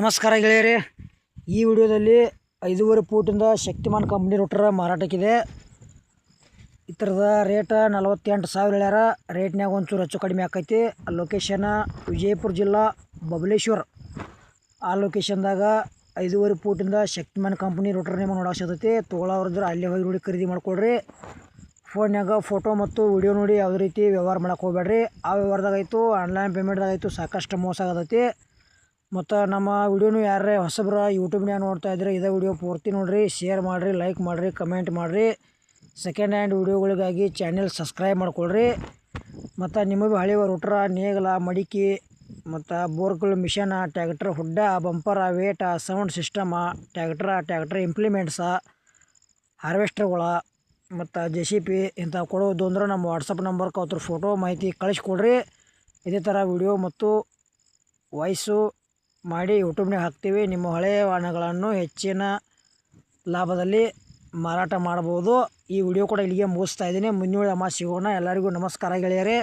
ನಮಸ್ಕಾರ ಗೆಳೆಯರೇ, ಈ ವಿಡಿಯೋದಲ್ಲಿ 5.5 ಫೂಟಿಂದ ಶಕ್ತಿಮಾನ್ ಕಂಪ್ನಿ ರೋಟರ್ ಮಾರಾಟಕ್ಕಿದೆ. ಇದರದ ರೇಟ್ 48,000 ಹೇಳ್ಯಾರ. ರೇಟ್ನಾಗ ಒಂಚೂರು ಹೆಚ್ಚು ಕಡಿಮೆ ಆಕೈತಿ. ಲೊಕೇಶನ್ ವಿಜಯಪುರ ಜಿಲ್ಲಾ ಬಬಲೇಶ್ವರ. ಆ ಲೊಕೇಶನ್ದಾಗ 5.5 ಫೂಟಿಂದ ಶಕ್ತಿಮಾನ್ ಕಂಪ್ನಿ ರೋಟರ್ ನಿಮಗೆ ನೋಡೋಕೆ ಸಿಗ್ತೈತಿ. ತೊಗೊಳೋರಿದ್ರೆ ಅಲ್ಲೇ ಹೋಗಿ ನೋಡಿ ಖರೀದಿ ಮಾಡ್ಕೊಳ್ರಿ. ಫೋನ್ಯಾಗ ಫೋಟೋ ಮತ್ತು ವಿಡಿಯೋ ನೋಡಿ ಯಾವುದೇ ರೀತಿ ವ್ಯವಹಾರ ಮಾಡೋಕೆ ಹೋಗ್ಬೇಡ್ರಿ. ಆ ವ್ಯವಹಾರದಾಗಾಯ್ತು ಆನ್ಲೈನ್ ಪೇಮೆಂಟ್ದಾಗಾಯ್ತು ಸಾಕಷ್ಟು ಮೋಸ ಆಗತೈತಿ. ಮತ್ತು ನಮ್ಮ ವಿಡಿಯೋನು ಯಾರೇ ಹೊಸಬ್ರ ಯೂಟ್ಯೂಬ್ನಾಗ ನೋಡ್ತಾ ಇದ್ರೆ ಇದೇ ವಿಡಿಯೋ ಪೂರ್ತಿ ನೋಡಿರಿ, ಶೇರ್ ಮಾಡಿರಿ, ಲೈಕ್ ಮಾಡಿರಿ, ಕಮೆಂಟ್ ಮಾಡಿರಿ. ಸೆಕೆಂಡ್ ಹ್ಯಾಂಡ್ ವಿಡಿಯೋಗಳಿಗಾಗಿ ಚಾನೆಲ್ ಸಬ್ಸ್ಕ್ರೈಬ್ ಮಾಡ್ಕೊಳ್ರಿ. ಮತ್ತು ನಿಮಗೂ ಹಳೆಯ ರೋಟ್ರ, ನೇಗಲ, ಮಡಿಕೆ ಮತ್ತು ಬೋರ್ಗಳು, machine, tractor, hood, bumper, weight, sound system, tractor implements, ಹಾರ್ವೆಸ್ಟರ್ಗಳ ಮತ್ತು JCB ಇಂಥವು ಕೊಡೋದು ಅಂದ್ರೆ ನಮ್ಮ ವಾಟ್ಸಪ್ ನಂಬರ್ಗೆ ಅವ್ರ ಫೋಟೋ ಮಾಹಿತಿ ಕಳಿಸ್ಕೊಡ್ರಿ. ಇದೇ ಥರ ವಿಡಿಯೋ ಮತ್ತು ವಾಯ್ಸು ಮಾಡಿ ಯೂಟ್ಯೂಬ್ನಾಗ ಹಾಕ್ತೀವಿ. ನಿಮ್ಮ ಹಳೆಯ ವಾಹನಗಳನ್ನು ಹೆಚ್ಚಿನ ಲಾಭದಲ್ಲಿ ಮಾರಾಟ ಮಾಡ್ಬೋದು. ಈ ವಿಡಿಯೋ ಕೂಡ ಇಲ್ಲಿಗೆ ಮುಗಿಸ್ತಾ ಇದ್ದೀನಿ. ಮುಂದಿನ ಅಮ್ಮ ಸಿಗೋಣ. ಎಲ್ಲರಿಗೂ ನಮಸ್ಕಾರ ಗೆಳೆಯರೇ.